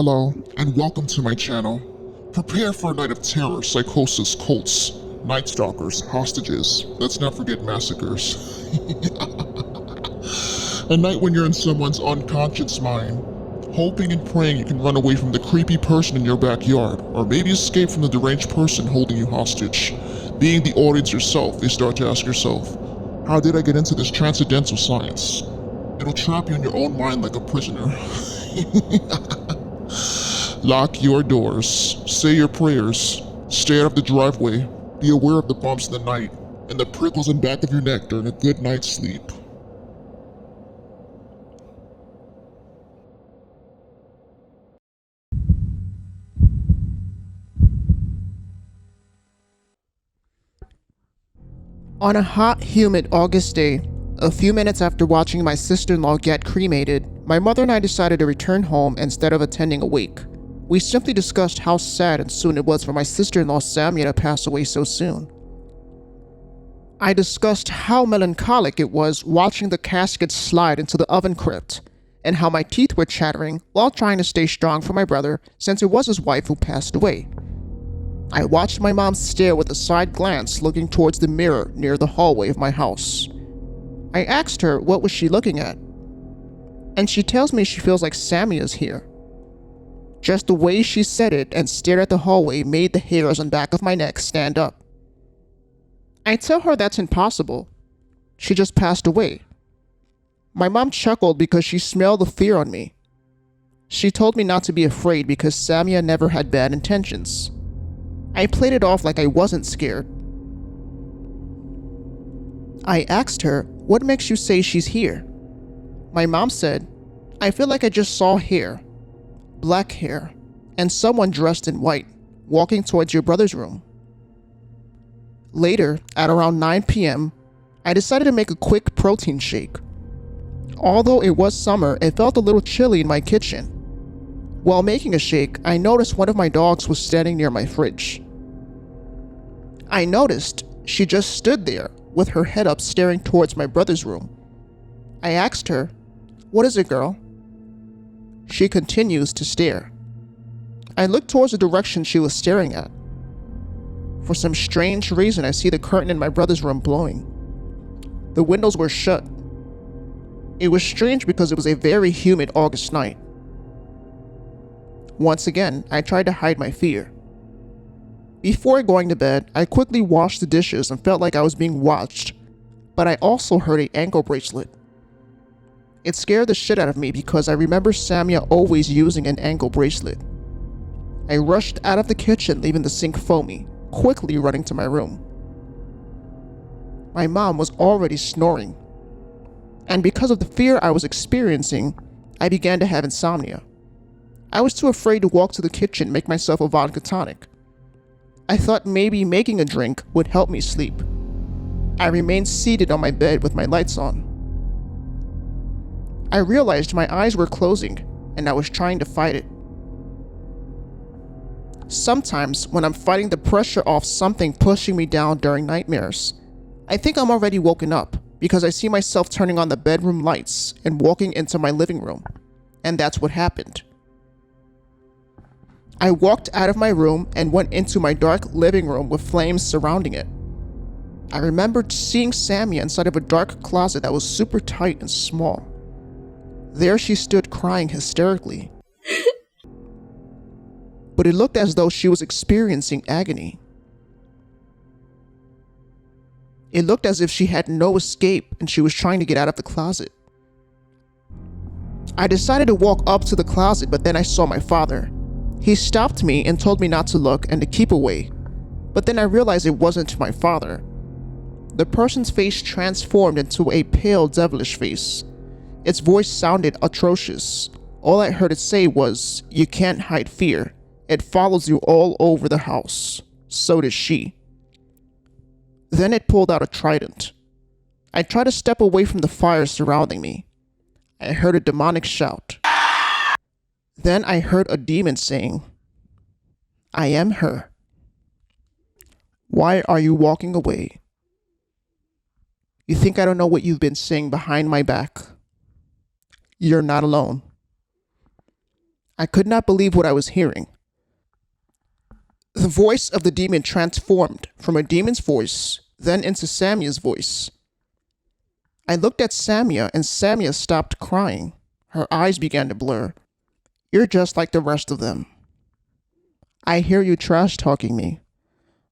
Hello, and welcome to my channel. Prepare for a night of terror, psychosis, cults, night stalkers, hostages, let's not forget massacres. A night when you're in someone's unconscious mind, hoping and praying you can run away from the creepy person in your backyard, or maybe escape from the deranged person holding you hostage. Being the audience yourself, you start to ask yourself, how did I get into this transcendental science? It'll trap you in your own mind like a prisoner. Lock your doors, say your prayers, stay out of the driveway, be aware of the bumps in the night, and the prickles in back of your neck during a good night's sleep. On a hot, humid August day, a few minutes after watching my sister-in-law get cremated, my mother and I decided to return home instead of attending a wake. We simply discussed how sad and soon it was for my sister-in-law Samia to pass away so soon. I discussed how melancholic it was watching the casket slide into the oven crypt, and how my teeth were chattering while trying to stay strong for my brother since it was his wife who passed away. I watched my mom stare with a side glance looking towards the mirror near the hallway of my house. I asked her what was she looking at, and she tells me she feels like Samia's here. Just the way she said it and stared at the hallway made the hairs on the back of my neck stand up. I tell her that's impossible. She just passed away. My mom chuckled because she smelled the fear on me. She told me not to be afraid because Samia never had bad intentions. I played it off like I wasn't scared. I asked her, what makes you say she's here? My mom said, I feel like I just saw hair, black hair, and someone dressed in white, walking towards your brother's room. Later, at around 9 p.m., I decided to make a quick protein shake. Although it was summer, it felt a little chilly in my kitchen. While making a shake, I noticed one of my dogs was standing near my fridge. I noticed she just stood there with her head up staring towards my brother's room. I asked her, what is it, girl? She continues to stare. I looked towards the direction she was staring at. For some strange reason, I see the curtain in my brother's room blowing. The windows were shut. It was strange because it was a very humid August night. Once again, I tried to hide my fear. Before going to bed, I quickly washed the dishes and felt like I was being watched, but I also heard an ankle bracelet. It scared the shit out of me because I remember Samia always using an ankle bracelet. I rushed out of the kitchen, leaving the sink foamy, quickly running to my room. My mom was already snoring, and because of the fear I was experiencing, I began to have insomnia. I was too afraid to walk to the kitchen and make myself a vodka tonic. I thought maybe making a drink would help me sleep. I remained seated on my bed with my lights on. I realized my eyes were closing and I was trying to fight it. Sometimes when I'm fighting the pressure off something pushing me down during nightmares, I think I'm already woken up because I see myself turning on the bedroom lights and walking into my living room. And that's what happened. I walked out of my room and went into my dark living room with flames surrounding it. I remembered seeing Samia inside of a dark closet that was super tight and small. There she stood crying hysterically. But it looked as though she was experiencing agony. It looked as if she had no escape and she was trying to get out of the closet. I decided to walk up to the closet, but then I saw my father. He stopped me and told me not to look and to keep away, but then I realized it wasn't my father. The person's face transformed into a pale, devilish face. Its voice sounded atrocious. All I heard it say was, "You can't hide fear. It follows you all over the house. So does she." Then it pulled out a trident. I tried to step away from the fire surrounding me. I heard a demonic shout. Then I heard a demon saying, "I am her. Why are you walking away? You think I don't know what you've been saying behind my back? You're not alone." I could not believe what I was hearing. The voice of the demon transformed from a demon's voice, then into Samia's voice. I looked at Samia and Samia stopped crying. Her eyes began to blur. You're just like the rest of them. I hear you trash-talking me.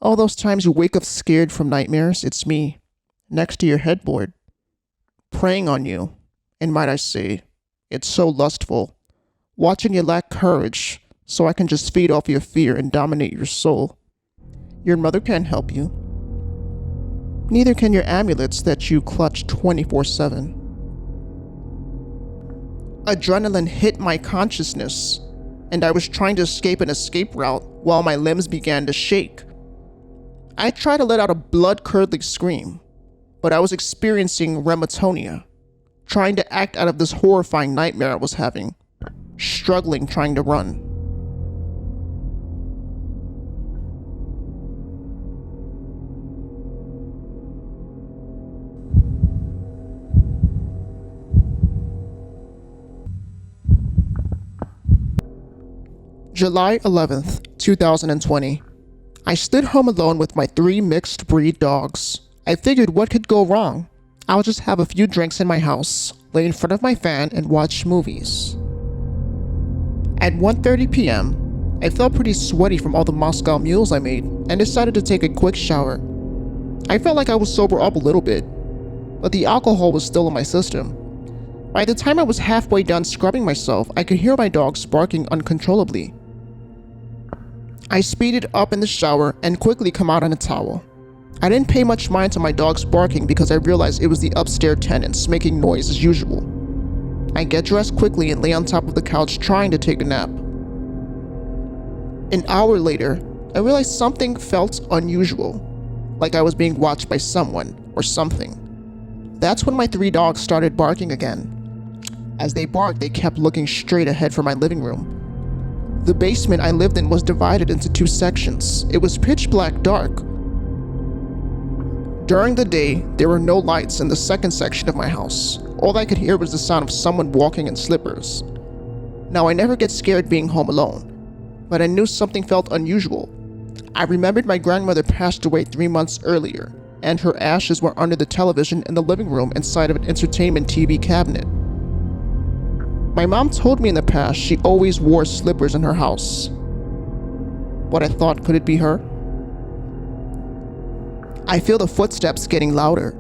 All those times you wake up scared from nightmares, it's me, next to your headboard, preying on you. And might I say, it's so lustful, watching you lack courage, so I can just feed off your fear and dominate your soul. Your mother can't help you. Neither can your amulets that you clutch 24/7. Adrenaline hit my consciousness, and I was trying to escape an escape route while my limbs began to shake. I tried to let out a blood-curdling scream, but I was experiencing rematonia, trying to act out of this horrifying nightmare I was having, struggling trying to run. July 11th, 2020. I stood home alone with my 3 mixed breed dogs. I figured what could go wrong? I'll just have a few drinks in my house, lay in front of my fan, and watch movies. At 1:30 p.m., I felt pretty sweaty from all the Moscow mules I made and decided to take a quick shower. I felt like I was sober up a little bit, but the alcohol was still in my system. By the time I was halfway done scrubbing myself, I could hear my dogs barking uncontrollably. I speeded up in the shower and quickly come out on a towel. I didn't pay much mind to my dogs barking because I realized it was the upstairs tenants making noise as usual. I get dressed quickly and lay on top of the couch trying to take a nap. An hour later, I realized something felt unusual, like I was being watched by someone or something. That's when my 3 dogs started barking again. As they barked, they kept looking straight ahead for my living room. The basement I lived in was divided into 2 sections. It was pitch black dark. During the day, there were no lights in the second section of my house. All I could hear was the sound of someone walking in slippers. Now, I never get scared being home alone, but I knew something felt unusual. I remembered my grandmother passed away 3 months earlier, and her ashes were under the television in the living room inside of an entertainment TV cabinet. My mom told me in the past she always wore slippers in her house. But I thought, could it be her? I feel the footsteps getting louder.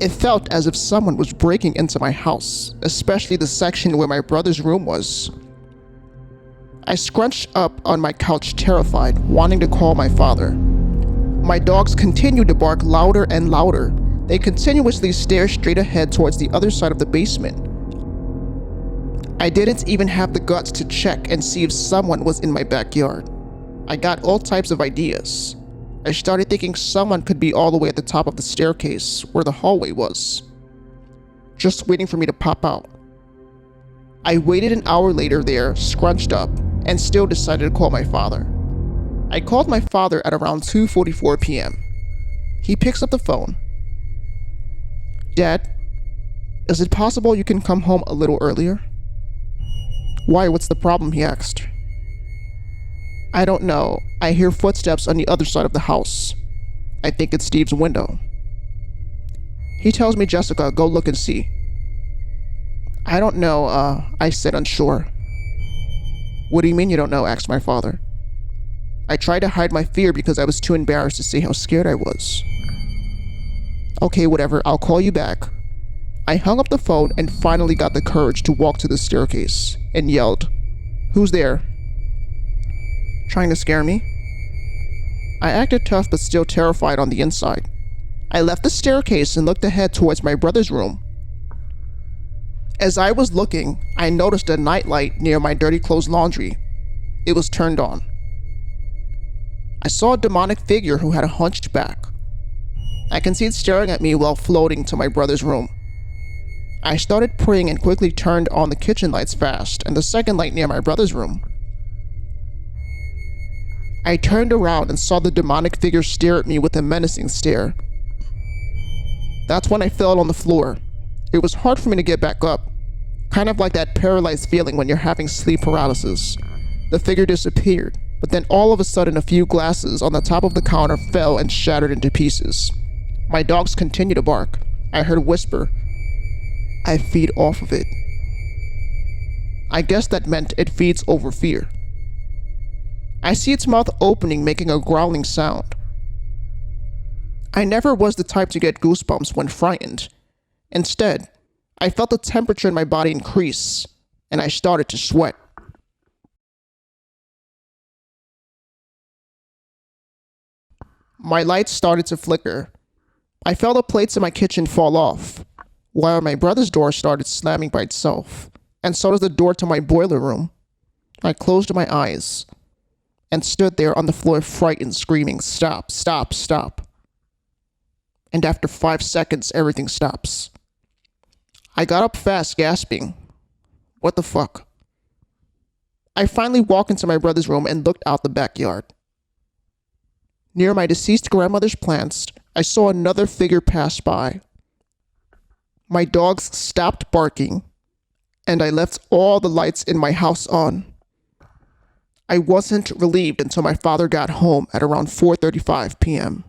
It felt as if someone was breaking into my house, especially the section where my brother's room was. I scrunched up on my couch terrified, wanting to call my father. My dogs continued to bark louder and louder. They continuously stared straight ahead towards the other side of the basement. I didn't even have the guts to check and see if someone was in my backyard. I got all types of ideas. I started thinking someone could be all the way at the top of the staircase where the hallway was, just waiting for me to pop out. I waited an hour later there, scrunched up, and still decided to call my father. I called my father at around 2:44 p.m. He picks up the phone. Dad, is it possible you can come home a little earlier? Why, what's the problem? He asked. I don't know. I hear footsteps on the other side of the house. I think it's Steve's window. He tells me, Jessica, go look and see. I don't know, I said, unsure. What do you mean you don't know? Asked my father. I tried to hide my fear because I was too embarrassed to say how scared I was. Okay, whatever, I'll call you back. I hung up the phone and finally got the courage to walk to the staircase and yelled, Who's there? Trying to scare me? I acted tough but still terrified on the inside. I left the staircase and looked ahead towards my brother's room. As I was looking, I noticed a nightlight near my dirty clothes laundry. It was turned on. I saw a demonic figure who had a hunched back. I can see it staring at me while floating to my brother's room. I started praying and quickly turned on the kitchen lights fast and the second light near my brother's room. I turned around and saw the demonic figure stare at me with a menacing stare. That's when I fell on the floor. It was hard for me to get back up. Kind of like that paralyzed feeling when you're having sleep paralysis. The figure disappeared, but then all of a sudden a few glasses on the top of the counter fell and shattered into pieces. My dogs continued to bark. I heard a whisper. I feed off of it. I guess that meant it feeds over fear. I see its mouth opening, making a growling sound. I never was the type to get goosebumps when frightened. Instead, I felt the temperature in my body increase, and I started to sweat. My lights started to flicker. I felt the plates in my kitchen fall off, while my brother's door started slamming by itself, and so does the door to my boiler room. I closed my eyes and stood there on the floor frightened, screaming, "Stop, stop, stop." And after 5 seconds, everything stops. I got up fast, gasping. What the fuck? I finally walked into my brother's room and looked out the backyard. Near my deceased grandmother's plants, I saw another figure pass by. My dogs stopped barking, and I left all the lights in my house on. I wasn't relieved until my father got home at around 4:35 p.m.